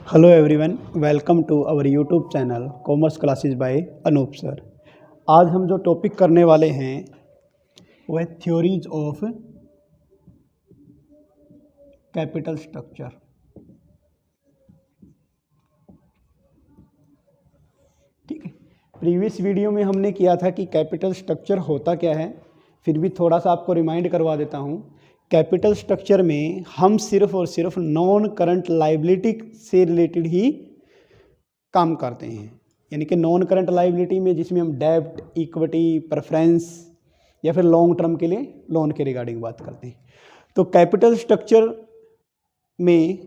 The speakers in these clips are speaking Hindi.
Hello everyone, welcome to our YouTube channel commerce classes by Anoop sir. आज हम जो टॉपिक करने वाले हैं वह थ्योरीज ऑफ कैपिटल स्ट्रक्चर। ठीक है, प्रीवियस वीडियो में हमने किया था कि कैपिटल स्ट्रक्चर होता क्या है, फिर भी थोड़ा सा आपको रिमाइंड करवा देता हूँ। कैपिटल स्ट्रक्चर में हम सिर्फ और सिर्फ नॉन करंट लायबिलिटी से रिलेटेड ही काम करते हैं, यानी कि नॉन करंट लायबिलिटी में जिसमें हम डेब्ट, इक्विटी, प्रेफरेंस या फिर लॉन्ग टर्म के लिए लोन के रिगार्डिंग बात करते हैं। तो कैपिटल स्ट्रक्चर में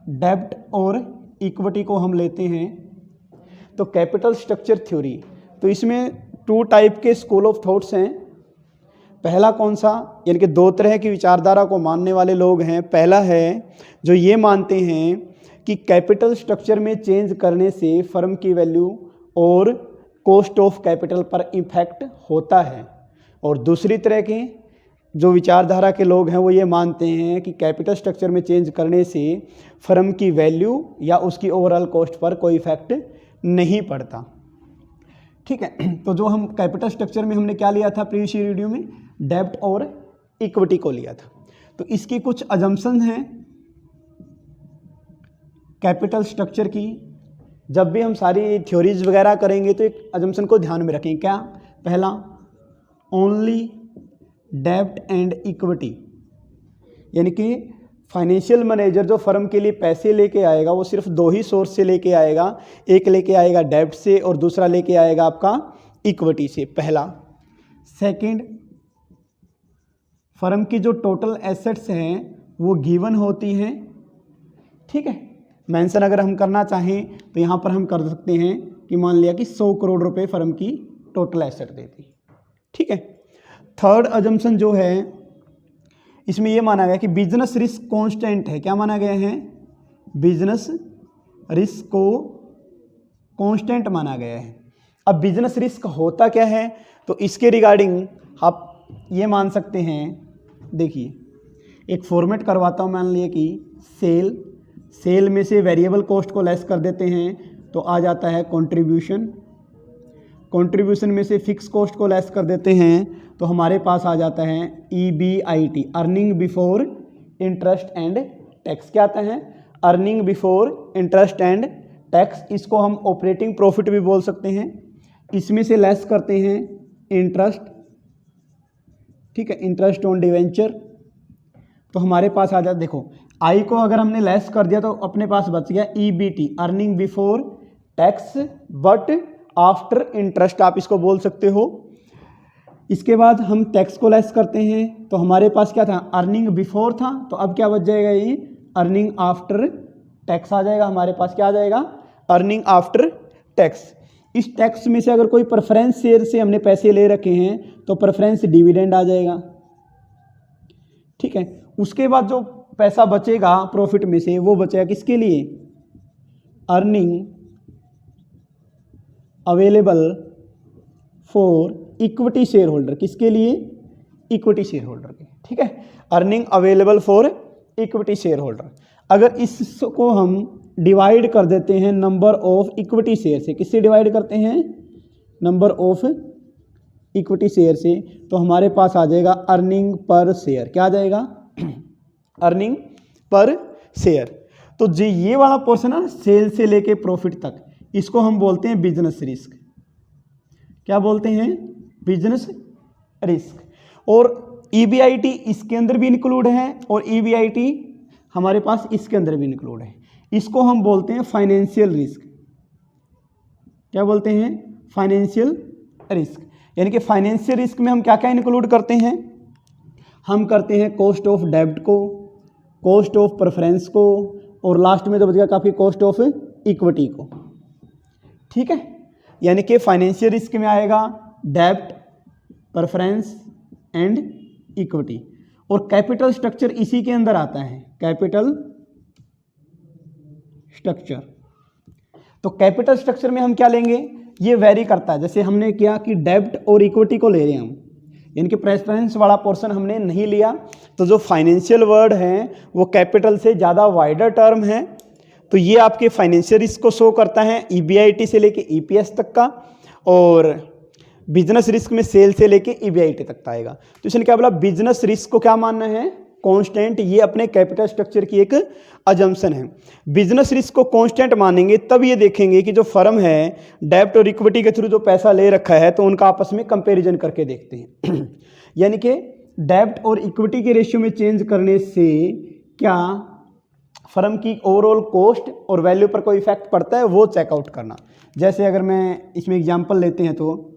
डेब्ट और इक्विटी को हम लेते हैं। तो कैपिटल स्ट्रक्चर थ्योरी, तो इसमें टू टाइप के स्कूल ऑफ थॉट्स हैं। पहला कौन सा, यानी कि दो तरह की विचारधारा को मानने वाले लोग हैं। पहला है जो ये मानते हैं कि कैपिटल स्ट्रक्चर में चेंज करने से फर्म की वैल्यू और कॉस्ट ऑफ कैपिटल पर इफेक्ट होता है। और दूसरी तरह के जो विचारधारा के लोग हैं वो ये मानते हैं कि कैपिटल स्ट्रक्चर में चेंज करने से फर्म की वैल्यू या उसकी ओवरऑल कॉस्ट पर कोई इफेक्ट नहीं पड़ता। ठीक है, तो जो हम कैपिटल स्ट्रक्चर में हमने क्या लिया था प्रीवियस वीडियो में, डेब्ट और इक्विटी को लिया था। तो इसकी कुछ अजम्पशन हैं कैपिटल स्ट्रक्चर की। जब भी हम सारी थ्योरीज वगैरह करेंगे तो एक अजम्पशन को ध्यान में रखें। क्या? पहला, ओनली डेब्ट एंड इक्विटी, यानी कि फाइनेंशियल मैनेजर जो फर्म के लिए पैसे लेके आएगा वो सिर्फ दो ही सोर्स से लेके आएगा। एक लेके आएगा डेब्ट से और दूसरा लेके आएगा आपका इक्विटी से, पहला। सेकंड, फर्म की जो टोटल एसेट्स हैं वो गिवन होती हैं। ठीक है, मेंशन अगर हम करना चाहें तो यहाँ पर हम कर सकते हैं कि मान लिया कि 100 करोड़ रुपए फर्म की टोटल एसेट देती। ठीक है। थर्ड अजम्पशन जो है इसमें यह माना गया कि बिजनेस रिस्क कांस्टेंट है। क्या माना गया है? बिजनेस रिस्क को कांस्टेंट माना गया है। अब बिजनेस रिस्क होता क्या है, तो इसके रिगार्डिंग आप ये मान सकते हैं। देखिए, एक फॉर्मेट करवाता हूँ। मान लिया कि सेल में से वेरिएबल कॉस्ट को लेस कर देते हैं तो आ जाता है कंट्रीब्यूशन में से फिक्स कॉस्ट को लेस कर देते हैं तो हमारे पास आ जाता है EBIT, earning before interest and tax. क्या आता है? Earning before interest and tax. इसको हम ऑपरेटिंग प्रॉफिट भी बोल सकते हैं। इसमें से लेस करते हैं इंटरेस्ट। ठीक है, इंटरेस्ट ऑन डिवेंचर, तो हमारे पास आ जाता, देखो आई को अगर हमने लेस कर दिया तो अपने पास बच गया EBT, earning before tax but after interest, आप इसको बोल सकते हो। इसके बाद हम टैक्स को लेस करते हैं तो हमारे पास क्या था? अर्निंग बिफोर था, तो अब क्या बच जाएगा? ये अर्निंग आफ्टर टैक्स आ जाएगा। हमारे पास क्या आ जाएगा? Earning after tax. इस टैक्स में से अगर कोई प्रेफरेंस शेयर से हमने पैसे ले रखे हैं तो प्रेफरेंस डिविडेंड आ जाएगा। ठीक है, उसके बाद जो पैसा बचेगा प्रॉफिट में से वो बचेगा किसके लिए? Earning available for equity share holder. किसके लिए? इक्विटी शेयर होल्डर के। ठीक है, earning available for equity share holder. अगर इसको हम डिवाइड कर देते हैं नंबर ऑफ इक्विटी शेयर से, किससे डिवाइड करते हैं? नंबर ऑफ इक्विटी शेयर से, तो हमारे पास आ जाएगा अर्निंग पर शेयर। क्या आ जाएगा? Earning per share. तो जो ये वाला पोर्शन है सेल से लेके प्रॉफिट तक, इसको हम बोलते हैं बिजनेस रिस्क। क्या बोलते हैं? Business risk. और EBIT इसके अंदर भी इंक्लूड है और EBIT हमारे पास इसके अंदर भी इंक्लूड है। इसको हम बोलते हैं फाइनेंशियल रिस्क। क्या बोलते हैं? Financial risk. यानी कि फाइनेंशियल रिस्क में हम क्या क्या इंक्लूड करते हैं? हम करते हैं कॉस्ट ऑफ डेब्ट को, कॉस्ट ऑफ प्रेफरेंस को, और लास्ट में तो बचेगा काफ़ी कॉस्ट ऑफ इक्विटी को। ठीक है, यानी कि फाइनेंशियल रिस्क में आएगा डेब्ट, प्रेफरेंस एंड इक्विटी। और कैपिटल स्ट्रक्चर इसी के अंदर आता है, कैपिटल स्ट्रक्चर। तो कैपिटल स्ट्रक्चर में हम क्या लेंगे? ये वेरी करता है। जैसे हमने किया कि डेब्ट और इक्विटी को ले रहे हैं हम, यानी कि प्रेफरेंस वाला पोर्शन हमने नहीं लिया। तो जो फाइनेंशियल वर्ड हैं वो कैपिटल से ज़्यादा वाइडर टर्म है। तो ये आपके फाइनेंशियल रिस्क को शो करता है, EBIT से लेके EPS तक का, और बिजनेस रिस्क में सेल से लेके EBIT तक का आएगा। तो इसने क्या बोला, बिजनेस रिस्क को क्या मानना है, कांस्टेंट। ये अपने कैपिटल स्ट्रक्चर की एक अजम्पशन है। बिजनेस रिस्क को कांस्टेंट मानेंगे तब ये देखेंगे कि जो फर्म है डेब्ट और इक्विटी के थ्रू जो पैसा ले रखा है तो उनका आपस में कंपैरिजन करके देखते हैं यानी कि डेब्ट और इक्विटी के रेशियो में चेंज करने से क्या फर्म की ओवरऑल कॉस्ट और वैल्यू पर कोई इफेक्ट पड़ता है, वो चेकआउट करना। जैसे अगर मैं इसमें एग्जांपल लेते हैं तो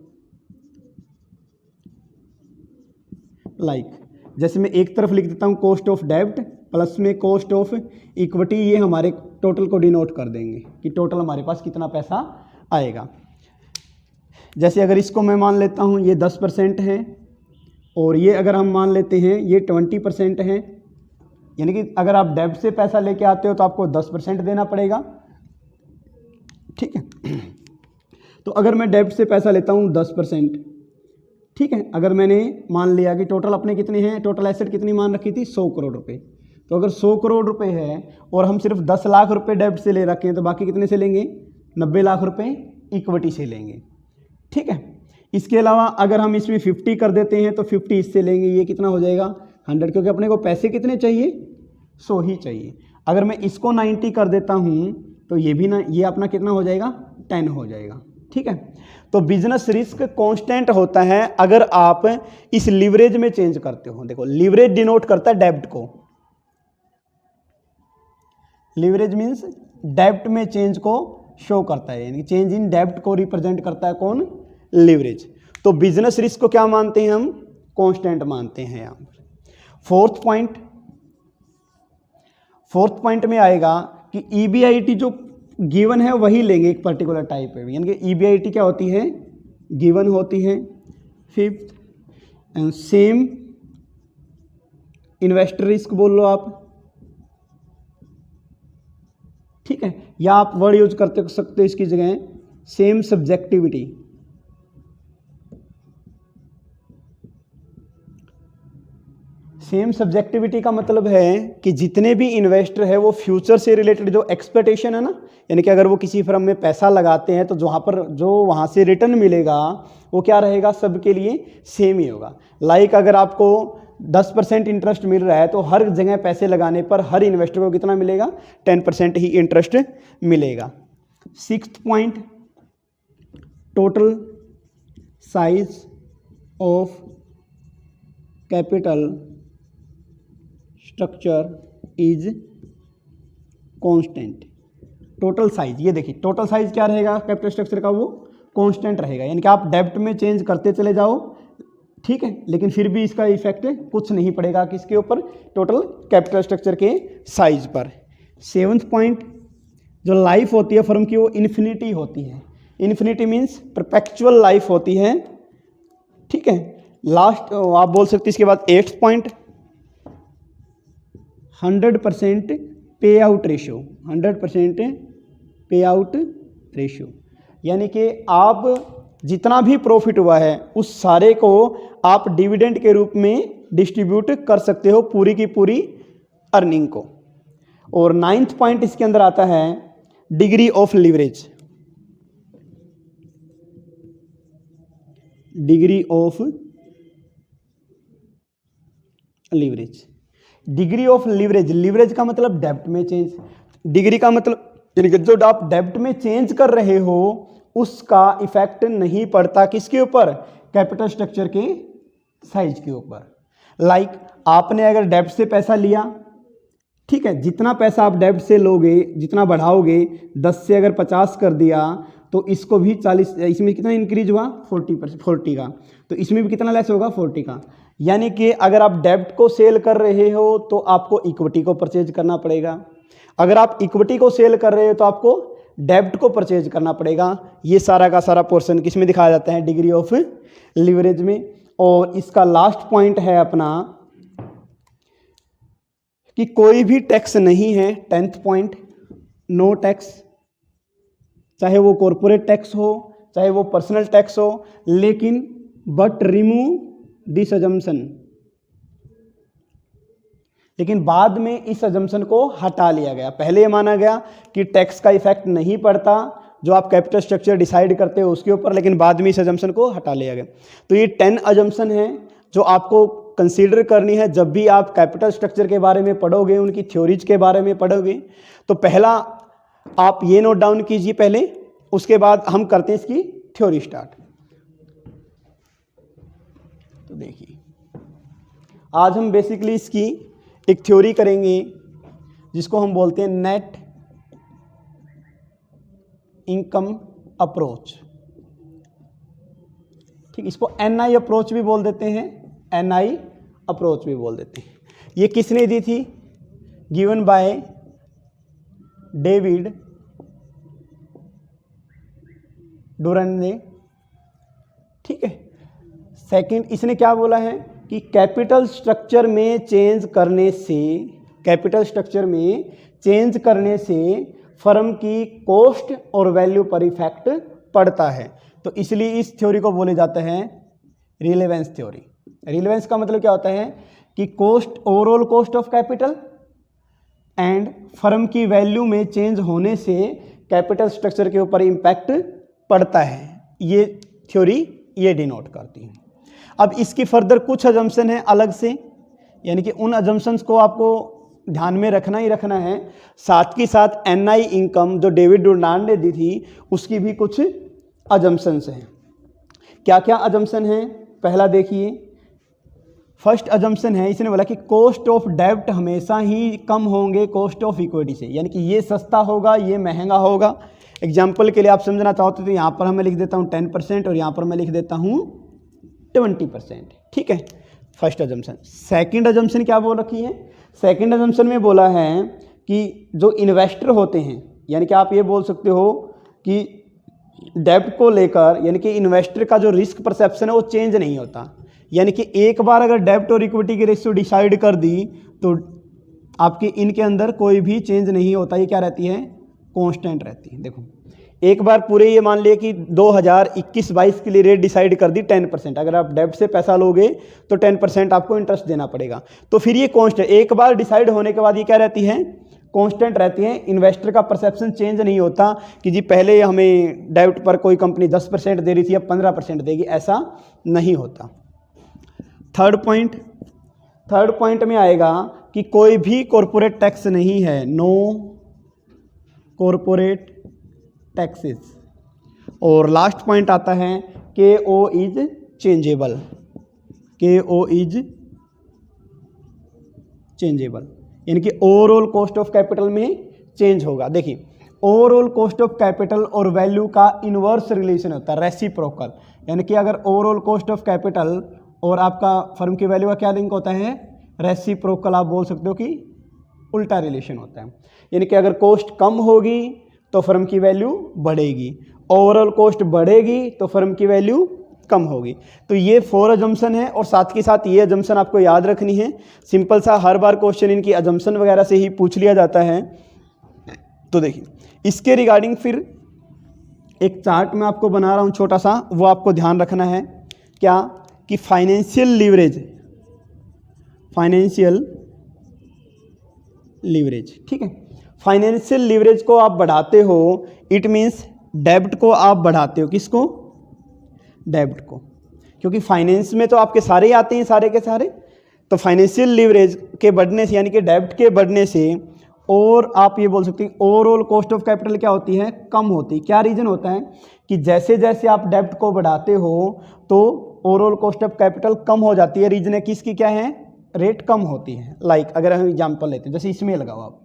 जैसे मैं एक तरफ लिख देता हूँ कॉस्ट ऑफ डेब्ट प्लस में कॉस्ट ऑफ इक्विटी, ये हमारे टोटल को डिनोट कर देंगे कि टोटल हमारे पास कितना पैसा आएगा। जैसे अगर इसको मैं मान लेता हूँ ये 10% है और ये अगर हम मान लेते हैं ये 20% है, यानी कि अगर आप डेब्ट से पैसा लेके आते हो तो आपको 10% देना पड़ेगा, ठीक है। तो अगर मैं डेब्ट से पैसा लेता हूँ 10%, ठीक है। अगर मैंने मान लिया कि टोटल अपने कितने हैं, टोटल एसेट कितनी मान रखी थी 100 करोड़ रुपए, तो अगर 100 करोड़ रुपए है और हम सिर्फ 10 लाख रुपए डेब्ट से ले रखे हैं तो बाकी कितने से लेंगे, 90 लाख रुपए इक्विटी से लेंगे, ठीक है। इसके अलावा अगर हम इसमें 50 कर देते हैं तो 50 इससे लेंगे, ये कितना हो जाएगा 100, क्योंकि अपने को पैसे कितने चाहिए 100 ही चाहिए। अगर मैं इसको 90 कर देता हूँ तो ये भी ना, ये अपना कितना हो जाएगा 10 हो जाएगा, ठीक है। तो बिजनेस रिस्क कांस्टेंट होता है अगर आप इस लीवरेज में चेंज करते हो। देखो लीवरेज डिनोट करता है डेब्ट को, लीवरेज मींस डेब्ट में चेंज को शो करता है, यानी चेंज इन डेब्ट को रिप्रेजेंट करता है कौन, लीवरेज। तो बिजनेस रिस्क को क्या मानते हैं हम, कांस्टेंट मानते हैं यहाँ पर। फोर्थ पॉइंट में आएगा कि EBIT जो गिवन है वही लेंगे एक पर्टिकुलर टाइप है, यानी कि EBIT क्या होती है, गिवन होती है। फिफ्थ, सेम इन्वेस्टर रिस्क बोल लो आप, ठीक है, या आप वर्ड यूज करते सकते हो इसकी जगह सेम सब्जेक्टिविटी। सेम सब्जेक्टिविटी का मतलब है कि जितने भी इन्वेस्टर है वो फ्यूचर से रिलेटेड जो एक्सपेक्टेशन है ना, यानी कि अगर वो किसी फर्म में पैसा लगाते हैं तो जो वहाँ से रिटर्न मिलेगा वो क्या रहेगा, सबके लिए सेम ही होगा। लाइक अगर आपको 10% इंटरेस्ट मिल रहा है तो हर जगह पैसे लगाने पर हर इन्वेस्टर को कितना मिलेगा, 10% ही इंटरेस्ट मिलेगा। Sixth point, total size of capital structure is constant. Total size, ये देखिए टोटल साइज क्या रहेगा कैपिटल स्ट्रक्चर का, वो कांस्टेंट रहेगा, यानी कि आप डेब्ट में चेंज करते चले जाओ, ठीक है, लेकिन फिर भी इसका इफेक्ट कुछ नहीं पड़ेगा किसके ऊपर, टोटल कैपिटल स्ट्रक्चर के साइज पर। सेवंथ पॉइंट, जो लाइफ होती है फर्म की वो इन्फिनिटी होती है। इन्फिनिटी मीन्स परपेचुअल लाइफ होती है, ठीक है। लास्ट आप बोल सकते हैं इसके बाद 8th पॉइंट, 100% पे आउट रेशियो। 100% पे आउट रेशियो, यानी कि आप जितना भी प्रॉफिट हुआ है उस सारे को आप डिविडेंड के रूप में डिस्ट्रीब्यूट कर सकते हो, पूरी की पूरी अर्निंग को। और 9th पॉइंट इसके अंदर आता है degree of leverage. Degree of leverage, degree of leverage, leverage का मतलब डेब्ट में चेंज, डिग्री का मतलब यानी कि जो आप डेब्ट में चेंज कर रहे हो उसका इफेक्ट नहीं पड़ता किसके ऊपर, कैपिटल स्ट्रक्चर के साइज के ऊपर। लाइक आपने अगर डेब्ट से पैसा लिया, ठीक है, जितना पैसा आप डेब्ट से लोगे जितना बढ़ाओगे, 10 से अगर 50 कर दिया तो इसको भी 40, इसमें कितना इंक्रीज हुआ 40 का, तो इसमें भी कितना लेस होगा 40 का। यानी कि अगर आप डेब्ट को सेल कर रहे हो तो आपको इक्विटी को परचेज करना पड़ेगा, अगर आप इक्विटी को सेल कर रहे हो तो आपको डेब्ट को परचेज करना पड़ेगा। ये सारा का सारा पोर्शन किस में दिखाया जाता है, डिग्री ऑफ लीवरेज में। और इसका लास्ट पॉइंट है अपना कि कोई भी टैक्स नहीं है। 10th पॉइंट, नो टैक्स, चाहे वो कॉरपोरेट टैक्स हो चाहे वो पर्सनल टैक्स हो, लेकिन बट रिमूव दिस अजम्पशन, लेकिन बाद में इस अजम्पशन को हटा लिया गया। पहले ये माना गया कि टैक्स का इफेक्ट नहीं पड़ता जो आप कैपिटल स्ट्रक्चर डिसाइड करते हो उसके ऊपर, लेकिन बाद में इस अजम्पशन को हटा लिया गया। तो ये 10 अजम्पशन है जो आपको कंसीडर करनी है जब भी आप कैपिटल स्ट्रक्चर के बारे में पढ़ोगे, उनकी थ्योरीज के बारे में पढ़ोगे। तो पहला आप ये नोट डाउन कीजिए पहले, उसके बाद हम करते हैं इसकी थ्योरी स्टार्ट। तो देखिए आज हम बेसिकली इसकी एक थ्योरी करेंगे जिसको हम बोलते हैं नेट इनकम अप्रोच। ठीक, इसको एनआई अप्रोच भी बोल देते हैं, एनआई अप्रोच भी बोल देते हैं। ये किसने दी थी? गिवन बाय डेविड डुरन ने। ठीक है। सेकंड, इसने क्या बोला है कि कैपिटल स्ट्रक्चर में चेंज करने से, कैपिटल स्ट्रक्चर में चेंज करने से फर्म की कॉस्ट और वैल्यू पर इफेक्ट पड़ता है। तो इसलिए इस थ्योरी को बोले जाते हैं रिलेवेंस थ्योरी। रिलेवेंस का मतलब क्या होता है कि cost, overall cost of capital and firm की वैल्यू में चेंज होने से कैपिटल स्ट्रक्चर के ऊपर इम्पैक्ट पड़ता है। ये थ्योरी ये डिनोट करती है। अब इसकी फर्दर कुछ अजम्पशन है अलग से, यानी कि उन अजम्पशंस को आपको ध्यान में रखना ही रखना है। साथ के साथ एनआई इनकम जो डेविड डुरनान ने दी थी उसकी भी कुछ अजम्पशंस हैं। क्या क्या अजम्पशन हैं? पहला देखिए, फर्स्ट अजम्पशन है, इसने बोला कि कॉस्ट ऑफ डेब्ट हमेशा ही कम होंगे कॉस्ट ऑफ इक्विटी से, यानी कि ये सस्ता होगा, ये महंगा होगा। एग्जाम्पल के लिए आप समझना चाहते तो यहाँ पर मैं लिख देता हूँ 10% और यहाँ पर मैं लिख देता हूँ 20%। ठीक है, फर्स्ट अजम्पशन। सेकंड अजम्पशन क्या बोल रखी है? सेकंड अजम्पशन में बोला है कि जो इन्वेस्टर होते हैं, यानी कि आप ये बोल सकते हो कि डेब्ट को लेकर, यानी कि इन्वेस्टर का जो रिस्क परसेप्शन है वो चेंज नहीं होता। यानी कि एक बार अगर डेब्ट और इक्विटी की रेशियो डिसाइड कर दी तो आपके इनके अंदर कोई भी चेंज नहीं होता। ये क्या रहती है? कांस्टेंट रहती है। देखो, एक बार पूरे ये मान लिया कि 2021-22 के लिए रेट डिसाइड कर दी 10%। अगर आप डेब्ट से पैसा लोगे तो 10% आपको इंटरेस्ट देना पड़ेगा। तो फिर ये कांस्टेंट, एक बार डिसाइड होने के बाद ये क्या रहती है? कांस्टेंट रहती है। इन्वेस्टर का परसेप्शन चेंज नहीं होता कि जी पहले हमें डेब्ट पर कोई कंपनी 10% दे रही थी अब 15% देगी, ऐसा नहीं होता। थर्ड पॉइंट में आएगा कि कोई भी कॉरपोरेट टैक्स नहीं है, नो कॉरपोरेट टैक्सेस। और लास्ट पॉइंट आता है के ओ इज चेंजेबल, के ओ इज चेंजेबल, यानी कि ओवरऑल कॉस्ट ऑफ कैपिटल में चेंज होगा। देखिए, ओवरऑल कॉस्ट ऑफ कैपिटल और वैल्यू का इनवर्स रिलेशन होता है, रेसिप्रोकल। यानी कि अगर ओवरऑल कॉस्ट ऑफ कैपिटल और आपका फर्म की वैल्यू का क्या लिंक होता है? रेसिप्रोकल। आप बोल सकते हो कि उल्टा रिलेशन होता है। यानी कि अगर कॉस्ट कम होगी तो फर्म की वैल्यू बढ़ेगी, ओवरऑल कॉस्ट बढ़ेगी तो फर्म की वैल्यू कम होगी। तो ये 4 अजम्पशन है और साथ के साथ ये अजम्पशन आपको याद रखनी है। सिंपल सा, हर बार क्वेश्चन इनकी अजम्पशन वगैरह से ही पूछ लिया जाता है। तो देखिए, इसके रिगार्डिंग फिर एक चार्ट मैं आपको बना रहा हूँ छोटा सा, वो आपको ध्यान रखना है। क्या कि फाइनेंशियल लीवरेज, ठीक है, फाइनेंशियल लीवरेज को आप बढ़ाते हो, इट मीन्स डेब्ट को आप बढ़ाते हो। किसको? डेब्ट को, क्योंकि फाइनेंस में तो आपके सारे ही आते हैं, सारे के सारे। तो फाइनेंशियल लीवरेज के बढ़ने से, यानी कि डेब्ट के बढ़ने से, और आप ये बोल सकते हैं ओवरऑल कॉस्ट ऑफ कैपिटल क्या होती है? कम होती है। क्या रीज़न होता है कि जैसे जैसे आप डेब्ट को बढ़ाते हो तो ओवरऑल कॉस्ट ऑफ कैपिटल कम हो जाती है। रीजन है किसकी? क्या है? रेट कम होती है। लाइक अगर हम एग्जांपल लेते हैं, जैसे इसमें लगाओ आप,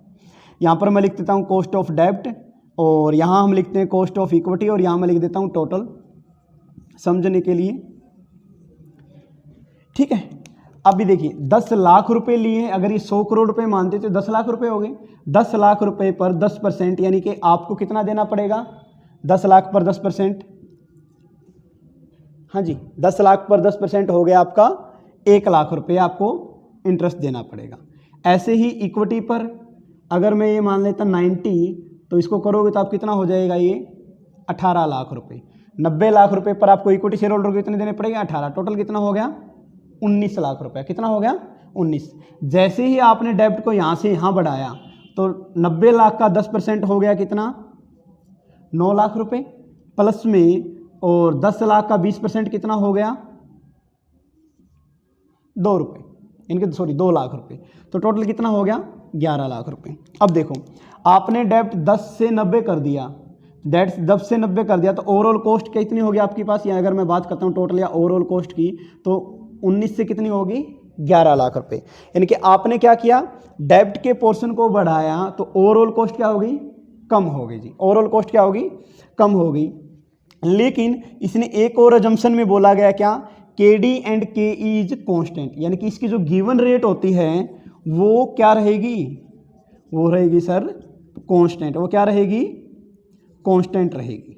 यहाँ पर मैं लिख देता हूँ कॉस्ट ऑफ डेब्ट, और यहाँ हम लिखते हैं कॉस्ट ऑफ इक्विटी, और यहाँ मैं लिख देता हूँ टोटल, समझने के लिए। ठीक है, अभी देखिए 10 लाख रुपए लिए, अगर ये 100 करोड़ रुपए मानते तो 10 लाख रुपए हो गए। 10 लाख रुपए पर 10%, यानी कि आपको कितना देना पड़ेगा? 10 लाख पर 10%, हाँ जी, 10 लाख पर 10% हो गया आपका 1 लाख रुपए आपको इंटरेस्ट देना पड़ेगा। ऐसे ही इक्विटी पर अगर मैं ये मान लेता 90, तो इसको करोगे तो आप कितना हो जाएगा? ये 18 लाख रुपए। 90 लाख रुपए पर आपको इक्विटी शेयर होल्डर को कितने देने पड़ेंगे? 18। टोटल कितना हो गया? 19 लाख रुपए। कितना हो गया? 19। जैसे ही आपने डेब्ट को यहाँ से यहाँ बढ़ाया तो 90 लाख का 10% हो गया कितना, 9 लाख रुपए, प्लस में और 10 लाख का 20% कितना हो गया, 2 रुपये, इनके सॉरी 2 लाख रुपए, तो टोटल कितना हो गया, 11 लाख रुपए। अब देखो आपने डेब्ट 10 से 90 कर दिया, डेट्स 10 से 90 कर दिया, तो ओवरऑल कॉस्ट कितनी होगी आपके पास, या अगर मैं बात करता हूँ टोटल या ओवरऑल कॉस्ट की, तो 19 से कितनी होगी, 11 लाख रुपए। यानी कि आपने क्या किया, डेब्ट के पोर्शन को बढ़ाया तो ओवरऑल कॉस्ट क्या होगी, कम होगी जी, ओवरऑल कॉस्ट क्या होगी, कम होगी। लेकिन इसने एक और अजम्पशन में बोला गया क्या, के डी एंड के ई इज कॉन्स्टेंट, यानी कि इसकी जो गिवन रेट होती है वो क्या रहेगी, वो रहेगी सर कॉन्स्टेंट, वो क्या रहेगी, कॉन्स्टेंट रहेगी।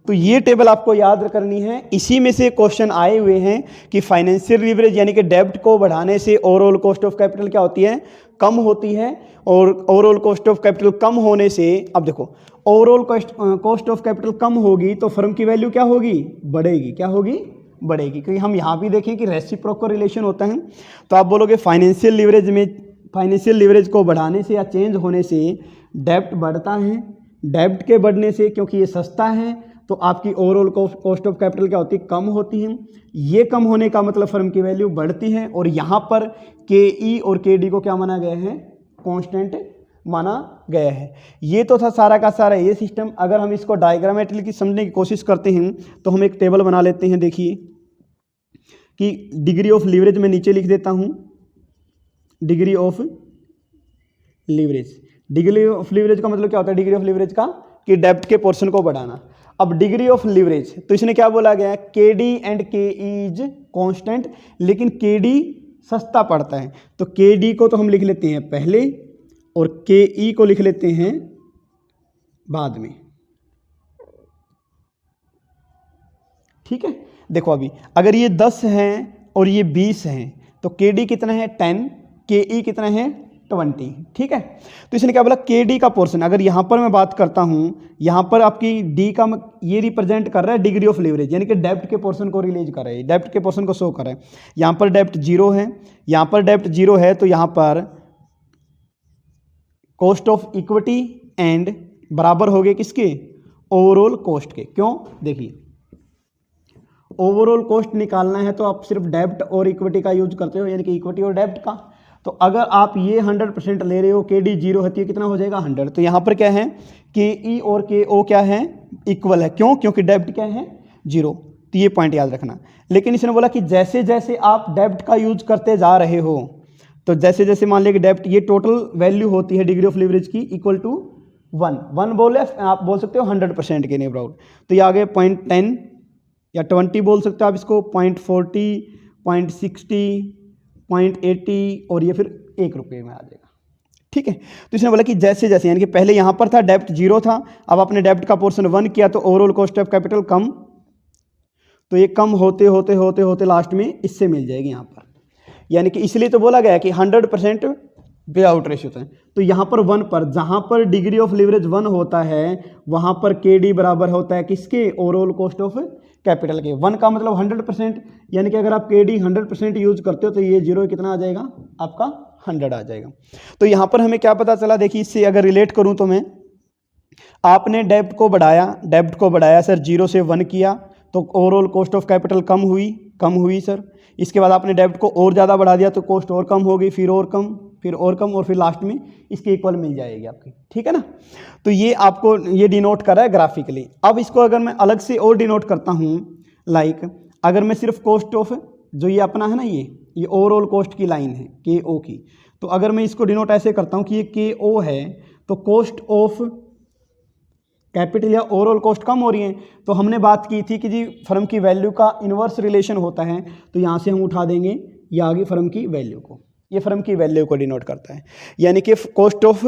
तो ये टेबल आपको याद करनी है। इसी में से क्वेश्चन आए हुए हैं कि फाइनेंशियल लीवरेज यानी कि डेब्ट को बढ़ाने से ओवरऑल कॉस्ट ऑफ कैपिटल क्या होती है, कम होती है, और ओवरऑल कॉस्ट ऑफ कैपिटल कम होने से, अब देखो ओवरऑल कॉस्ट ऑफ कैपिटल कम होगी तो फर्म की वैल्यू क्या होगी, बढ़ेगी, क्या होगी, बढ़ेगी। क्योंकि हम यहाँ भी देखें कि रेसिप्रोकल रिलेशन होता है, तो आप बोलोगे फाइनेंशियल लीवरेज में, फाइनेंशियल लीवरेज को बढ़ाने से या चेंज होने से डेब्ट बढ़ता है, डेब्ट के बढ़ने से क्योंकि ये सस्ता है तो आपकी ओवरऑल कॉस्ट ऑफ कैपिटल क्या होती है, कम होती है। ये कम होने का मतलब फर्म की वैल्यू बढ़ती है, और यहाँ पर के ई और के डी को क्या माना गया है, कांस्टेंट माना गया है। ये तो था सारा का सारा ये सिस्टम। अगर हम इसको डायग्रामेटिकली समझने की कोशिश करते हैं तो हम एक टेबल बना लेते हैं। देखिए कि डिग्री ऑफ लीवरेज में नीचे लिख देता हूँ, degree of leverage, degree of leverage का मतलब क्या होता है, डिग्री ऑफ लीवरेज का कि डेब्ट के पोर्शन को बढ़ाना। अब डिग्री ऑफ लीवरेज, तो इसने क्या बोला गया, के डी एंड के इज कांस्टेंट, लेकिन के डी सस्ता पड़ता है, तो के डी को तो हम लिख लेते हैं पहले और के ई को लिख लेते हैं बाद में। ठीक है, देखो अभी अगर ये 10 हैं और ये 20 हैं तो के डी कितना है 10, के ई कितना है 20। ठीक है, तो इसने क्या बोला, के डी का पोर्शन, अगर यहाँ पर मैं बात करता हूँ, यहाँ पर आपकी डी का ये रिप्रेजेंट कर रहा है डिग्री ऑफ लीवरेज, यानी कि डेब्ट के पोर्शन को रिलीज कर रहा है, डेब्ट के पोर्शन को शो कर रहा है। यहाँ पर डेब्ट 0 है, यहाँ पर डेब्ट 0 है, तो यहाँ पर कॉस्ट ऑफ इक्विटी एंड बराबर हो गए किसके, ओवरऑल कॉस्ट के। क्यों, देखिए ओवरऑल कॉस्ट निकालना है तो आप सिर्फ डेब्ट और इक्विटी का यूज करते हो, यानी कि इक्विटी और डेब्ट का। तो अगर आप ये 100% ले रहे हो, के डी 0 है तो ये कितना हो जाएगा 100। तो यहाँ पर क्या है, के ई और के ओ क्या है, इक्वल है। क्यों, क्योंकि डेब्ट क्या है 0। तो ये पॉइंट याद रखना। लेकिन इसने बोला कि जैसे जैसे आप डेब्ट का यूज करते जा रहे हो, तो जैसे जैसे मान लिया कि डेब्ट ये टोटल वैल्यू होती है डिग्री ऑफ लीवरेज की इक्वल टू 1 बोले, आप बोल सकते हो 100% के नेबर आउट। तो ये आ गए 0.10 या 20 बोल सकते हो आप इसको, 0.40, 0.60, 0.80 और ये फिर 1 रुपये में आ जाएगा। ठीक है, तो इसने बोला कि जैसे जैसे, यानी कि पहले यहाँ पर था डेब्ट 0 था, अब आपने डेब्ट का पोर्शन 1 किया तो ओवरऑल कॉस्ट ऑफ कैपिटल कम, तो ये कम होते होते होते होते लास्ट में इससे मिल जाएगी यहाँ पर। यानी कि इसलिए तो बोला गया कि 100% पे आउट रेशियो होता है। तो यहाँ पर 1 पर, जहाँ पर डिग्री ऑफ लीवरेज 1 होता है वहाँ पर के डी बराबर होता है किसके, ओवरऑल कॉस्ट ऑफ कैपिटल के। 1 का मतलब 100%, यानी कि अगर आप के डी 100% यूज करते हो तो ये 0 कितना आ जाएगा आपका 100 आ जाएगा। तो यहाँ पर हमें क्या पता चला, देखिए इससे अगर रिलेट करूँ तो मैं, आपने डेब्ट को बढ़ाया सर 0 से 1 किया तो ओवरऑल कॉस्ट ऑफ कैपिटल कम हुई सर। इसके बाद आपने डेब्ट को और ज़्यादा बढ़ा दिया तो कॉस्ट और कम होगी, फिर और कम, फिर और कम, और फिर लास्ट में इसके इक्वल मिल जाएगी आपकी। ठीक है ना, तो ये आपको ये डिनोट कर रहा है ग्राफिकली। अब इसको अगर मैं अलग से और डिनोट करता हूँ, लाइक अगर मैं सिर्फ कॉस्ट ऑफ, जो ये अपना है ना, ये ओवरऑल कॉस्ट की लाइन है के ओ की, तो अगर मैं इसको डिनोट ऐसे करता हूँ कि ये के ओ है तो कॉस्ट ऑफ कैपिटल या ओवरऑल कॉस्ट कम हो रही है। तो हमने बात की थी कि जी फर्म की वैल्यू का इन्वर्स रिलेशन होता है, तो यहाँ से हम उठा देंगे ये आगे फर्म की वैल्यू को, ये फर्म की वैल्यू को डिनोट करता है। यानी कि कॉस्ट ऑफ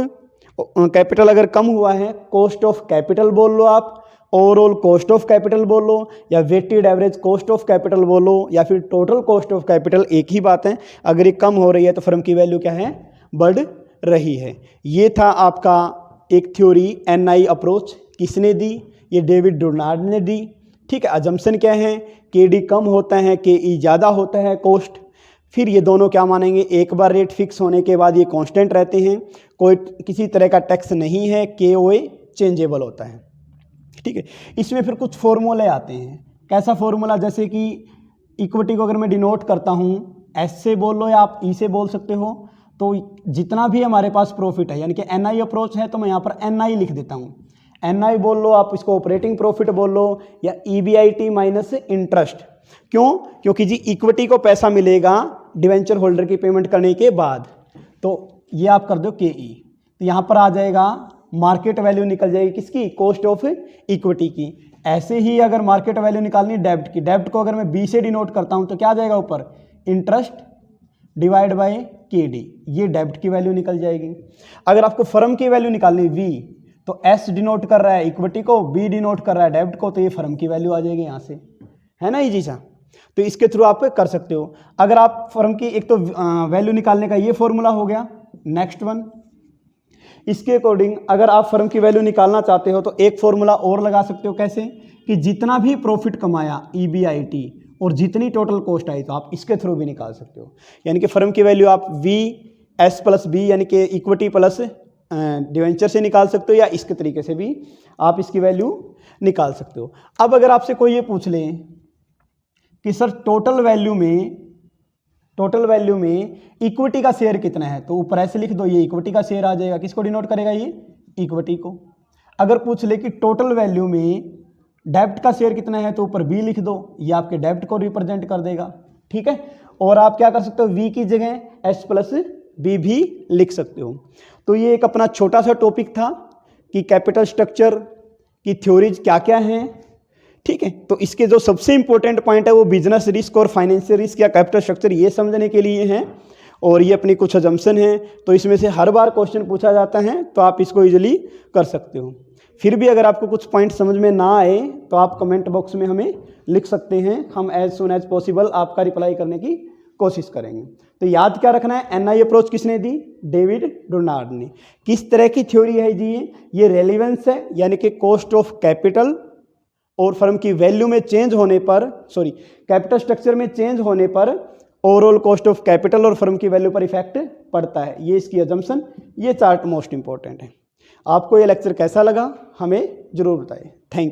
कैपिटल अगर कम हुआ है, कॉस्ट ऑफ कैपिटल बोल लो आप, ओवरऑल कॉस्ट ऑफ कैपिटल बोलो, या weighted average cost of capital बोलो, या फिर टोटल कॉस्ट ऑफ कैपिटल, एक ही बात है। अगर ये कम हो रही है तो फर्म की वैल्यू क्या है, बढ़ रही है। ये था आपका एक थ्योरी एनआई अप्रोच। किसने दी, ये डेविड डोनाल्ड ने दी। ठीक है, अजम्पशन क्या है, के डी कम होता है, के ई ज़्यादा होता है कॉस्ट। फिर ये दोनों क्या मानेंगे, एक बार रेट फिक्स होने के बाद ये कांस्टेंट रहते हैं, कोई किसी तरह का टैक्स नहीं है, KOA चेंजेबल होता है। ठीक है, इसमें फिर कुछ फॉर्मूले आते हैं। कैसा फॉर्मूला, जैसे कि इक्विटी को अगर मैं डिनोट करता हूँ S से बोल लो या आप E से बोल सकते हो, तो जितना भी हमारे पास प्रॉफिट है, यानी कि NI अप्रोच है तो मैं यहाँ पर NI लिख देता हूँ। NI बोल लो, आप इसको ऑपरेटिंग प्रॉफिट बोल लो, या EBIT माइनस इंटरेस्ट। क्यों? क्योंकि जी इक्विटी को पैसा मिलेगा डिवेंचर होल्डर की पेमेंट करने के बाद, तो ये आप कर दो KE, तो यहाँ पर आ जाएगा मार्केट वैल्यू निकल जाएगी किसकी, कॉस्ट ऑफ इक्विटी की। ऐसे ही अगर मार्केट वैल्यू निकालनी डेब्ट की, डेब्ट को अगर मैं B से डिनोट करता हूँ तो क्या आ जाएगा ऊपर, इंटरेस्ट डिवाइड बाय KD, ये डेब्ट की वैल्यू निकल जाएगी। अगर आपको फर्म की वैल्यू निकालनी V, तो S डिनोट कर रहा है इक्विटी को, B डिनोट कर रहा है डेब्ट को, तो ये फर्म की वैल्यू आ जाएगी यहाँ से, है ना इजी सा। तो इसके थ्रू आप कर सकते हो। अगर आप फर्म की एक तो वैल्यू निकालने का ये फॉर्मूला हो गया। नेक्स्ट वन, इसके अकॉर्डिंग अगर आप फर्म की वैल्यू निकालना चाहते हो तो एक फॉर्मूला और लगा सकते हो। कैसे? कि जितना भी प्रॉफिट कमाया EBIT और जितनी टोटल कॉस्ट आई, तो आप इसके थ्रू भी निकाल सकते हो। यानी कि फर्म की वैल्यू आप VS प्लस B यानी कि इक्विटी प्लस डिवेंचर से निकाल सकते हो, या इसके तरीके से भी आप इसकी वैल्यू निकाल सकते हो। अब अगर आपसे कोई ये पूछ ले कि सर टोटल वैल्यू में इक्विटी का शेयर कितना है, तो ऊपर ऐसे लिख दो, ये इक्विटी का शेयर आ जाएगा। किसको डिनोट करेगा, ये इक्विटी को। अगर पूछ ले कि टोटल वैल्यू में डेब्ट का शेयर कितना है, तो ऊपर B लिख दो, ये आपके डेब्ट को रिप्रेजेंट कर देगा। ठीक है, और आप क्या कर सकते हो, V की जगह S प्लस B भी लिख सकते हो। तो ये एक अपना छोटा सा टॉपिक था कि कैपिटल स्ट्रक्चर की थ्योरीज क्या क्या हैं। ठीक है, तो इसके जो सबसे इंपॉर्टेंट पॉइंट है वो बिजनेस रिस्क और फाइनेंशियल रिस्क या कैपिटल स्ट्रक्चर, ये समझने के लिए हैं। और ये अपनी कुछ अजम्पशन है, तो इसमें से हर बार क्वेश्चन पूछा जाता है, तो आप इसको इजीली कर सकते हो। फिर भी अगर आपको कुछ पॉइंट समझ में ना आए तो आप कमेंट बॉक्स में हमें लिख सकते हैं, हम एज सुन एज पॉसिबल आपका रिप्लाई करने की कोशिश करेंगे। तो याद क्या रखना है, NI अप्रोच किसने दी, डेविड डोनार्ड ने। किस तरह की थ्योरी है जी, ये रेलिवेंस है, यानी कि कॉस्ट ऑफ कैपिटल और फर्म की वैल्यू में चेंज होने पर, कैपिटल स्ट्रक्चर में चेंज होने पर ओवरऑल कॉस्ट ऑफ कैपिटल और फर्म की वैल्यू पर इफेक्ट पड़ता है, ये इसकी अजम्पशन। ये चार्ट मोस्ट इंपॉर्टेंट है। आपको ये लेक्चर कैसा लगा हमें जरूर बताएं। Thank you.